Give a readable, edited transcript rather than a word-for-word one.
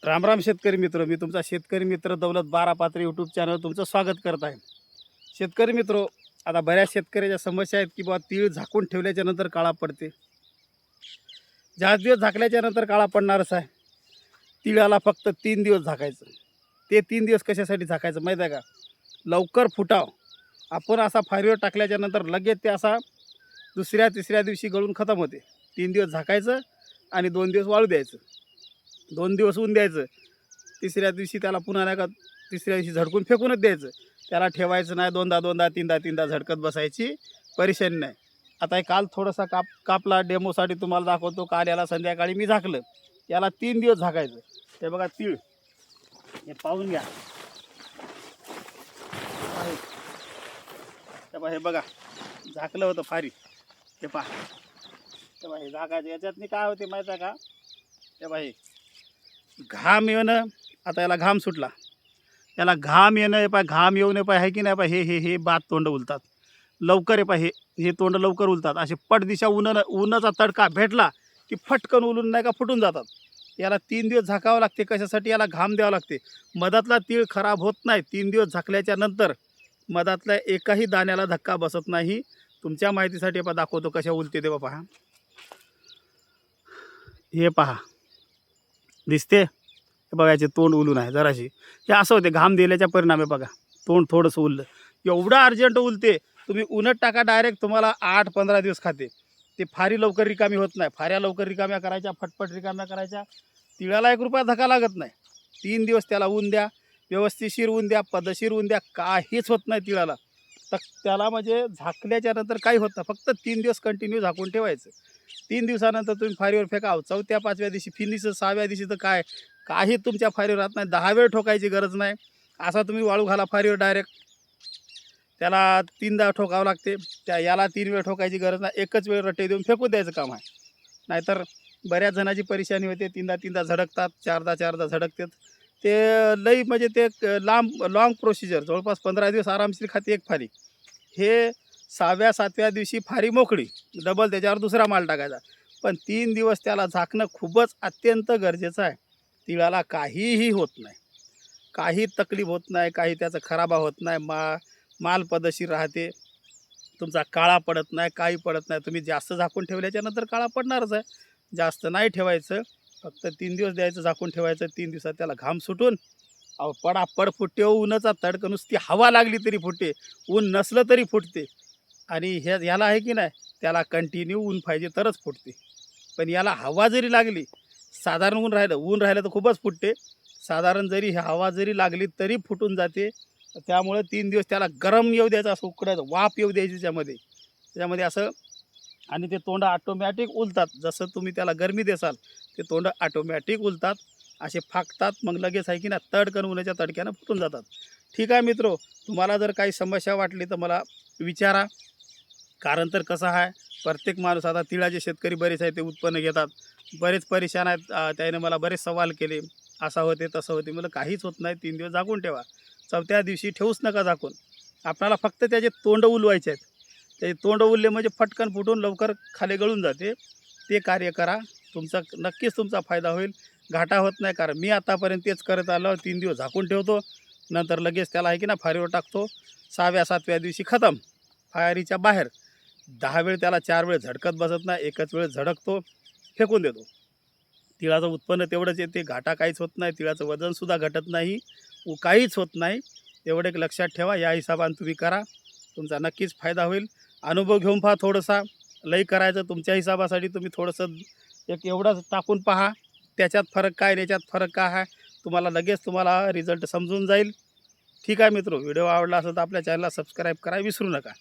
राम राम शेतकरी मित्र, मी तुमचा शेतकरी मित्र दौलत बारापात्री यूट्यूब चॅनल तुमचं स्वागत करत आहे. शेतकरी मित्रो, आता बऱ्याच शेतकऱ्याच्या समस्या आहेत की बाबा तीळ झाकून ठेवल्याच्या नंतर काळा पडते. जास्त दिवस झाकल्याच्या नंतर काळा पडणारच आहे. तिळाला फक्त 3 दिवस झाकायचं. ते 3 दिवस कशासाठी झाकायचं माहीत आहे का? लवकर फुटाव. आपण असा फारीवर टाकल्याच्या नंतर लगेच ते असा दुसऱ्या तिसऱ्या दिवशी गळून खतम होते. 3 दिवस झाकायचं आणि 2 दिवस वाळू द्यायचं. 2 दिवस ऊन द्यायचं. तिसऱ्या दिवशी त्याला पुन्हा नाही का तिसऱ्या दिवशी झडकून फेकूनच द्यायचं. त्याला ठेवायचं नाही, दोनदा दोनदा तीनदा तीनदा झडकत बसायची परेशानी नाही. आता हे काल थोडासा कापला डेमोसाठी तुम्हाला दाखवतो. काल याला संध्याकाळी मी झाकलं. याला 3 दिवस झाकायचं. हे बघा तीळ, हे पाहून घ्या. हे बघा झाकलं होतं फारी. हे पहा, हे बघा हे झाकायचं. याच्यातनी काय होते माहीत आहे का? हे बघा हे घाम येणं. आता याला घाम सुटला, याला घाम येणं. हे पाय घाम येऊ नये पाय आहे की नाही पाय. हे हे हे बात तोंड उलतात लवकर. हे पाय हे हे तोंड लवकर उलतात. असे पटदिशा उन्हाचा तडका भेटला की फटकन उलून नाही का फुटून जातात. याला 3 दिवस झाकावं लागते. कशासाठी? याला घाम द्यावा लागते. मधातला तीळ खराब होत नाही. 3 दिवस झाकल्याच्या नंतर मधातल्या एकाही दाण्याला धक्का बसत नाही. तुमच्या माहितीसाठी पहा दाखवतो कशा उलते ते पहा. हे पहा दिसते. हे बघा याचे तोंड उलून आहे जराशी. हे असं होते घाम दिल्याच्या परिणामी. बघा तोंड थोडंसं उरलं. एवढं अर्जंट उलते. तुम्ही उन्हात टाका डायरेक्ट, तुम्हाला 8-15 दिवस खाते. ते फारी लवकर रिकामी होत नाही. फाऱ्या लवकर रिकाम्या करायच्या, फटफट रिकाम्या करायच्या. तिळाला 1 रुपया धक्का लागत नाही. 3 दिवस त्याला ऊन द्या, व्यवस्थितशीर ऊन द्या, पद्धतशीर ऊन द्या. काहीच होत नाही तिळाला. तर त्याला म्हणजे झाकल्याच्या नंतर काही होत नाही. फक्त 3 दिवस कंटिन्यू झाकून ठेवायचं. 3 दिवसानंतर तुम्ही फारीवर फेकाव. 4थ्या-5व्या दिवशी फिनिश. 6व्या दिवशी तर काय काही तुमच्या फारीवर राहत नाही. 10 वेळ ठोकायची गरज नाही. असा तुम्ही वाळू घाला फारीवर डायरेक्ट. त्याला 3दा ठोकावं लागते. याला 3 वेळ ठोकायची गरज नाही. एकच वेळ रट्टे देऊन फेकून द्यायचं काम आहे. नाहीतर बऱ्याच जणांची परेशानी होते. 3दा झडकतात, 4दा झडकतात. ते लई म्हणजे ते लाँग प्रोसिजर. जवळपास 15 दिवस आरामशीर खाते एक फारी. हे 6व्या-7व्या दिवशी फारी मोकळी. डबल त्याच्यावर दुसरा माल टाकायचा. पण 3 दिवस त्याला झाकणं खूपच अत्यंत गरजेचं आहे. तिळाला काहीही होत नाही, काही तकलीफ होत नाही, काही त्याचं खराबा होत नाही. माल पद्धतशीर राहते. तुमचा काळा पडत नाही, काही पडत नाही. तुम्ही जास्त झाकून ठेवल्याच्या नंतर काळा पडणारच आहे. जास्त नाही ठेवायचं. फक्त 3 दिवस द्यायचं, झाकून ठेवायचं. 3 दिवसात त्याला घाम सुटून पडापड फुटते. उन्हाचा तडका, नुसती हवा लागली तरी फुटते, ऊन नसलं तरी फुटते. आणि ह्याला आहे की नाही, त्याला कंटिन्यू ऊन पाहिजे तरच फुटते. पण याला हवा जरी लागली, साधारण ऊन राहिलं तर खूपच फुटते. साधारण जरी हवा जरी लागली तरी फुटून जाते. त्यामुळे 3 दिवस त्याला गरम येऊ द्यायचं, असं उकडायचं, वाफ येऊ द्यायची त्याच्यामध्ये असं. आणि ते तोंड ऑटोमॅटिक उलतात. जसं तुम्ही त्याला गरमी देसाल ते तोंड ऑटोमॅटिक उलतात, असे फाकतात. मग लगेच आहे की नाही तडकन उन्हाच्या तडक्यानं फुटून जातात. ठीक आहे मित्रो, तुम्हाला जर काही समस्या वाटली तर मला विचारा. कारण तर कसं आहे, प्रत्येक माणूस आता तिळाचे शेतकरी बरेच आहे, ते उत्पन्न घेतात. बरेच परेशान आहेत. त्याने मला बरेच सवाल केले, असं होते तसं होते. मला काहीच होत नाही. 3 दिवस झाकून ठेवा. 4थ्या दिवशी ठेवूच नका झाकून. आपल्याला फक्त त्याचे तोंड उलवायचे आहेत. त्याचे तोंड उलले म्हणजे फटकन फुटून लवकर खाली गळून जाते. ते कार्य करा. नक्कीच तुमचा फायदा होईल. घाटा होत नाही. कारण मी आतापर्यंत तेच करत आलो. 3 दिवस झाकून ठेवतो, नंतर लगेच त्याला आहे की ना फारीवर टाकतो. 6व्या-7व्या दिवशी खतम. फारीच्या बाहेर. 10 वेळ त्याला 4 वेळ झडकत बसत नाही. एकच वेळ झडकतो, फेकून देतो. तिळाचं उत्पन्न तेवढंच येते. घाटा काहीच होत नाही. तिळाचं वजनसुद्धा घटत नाही. काहीच होत नाही. एवढं एक लक्षात ठेवा. या हिशोबाने तुम्ही करा. तुमचा नक्कीच फायदा होईल. अनुभव घेऊन पहा थोडासा. लई करायचं तुमच्या हिशोबासाठी तुम्ही थोडंसं एक एवढंच टाकून पहा. त्याच्यात फरक काय आणि याच्यात फरक काय आहे, तुम्हाला लगेच रिझल्ट समजून जाईल. ठीक आहे मित्रो, व्हिडिओ आवडला असेल तर आपल्या चॅनलला सबस्क्राईब करायला विसरू नका.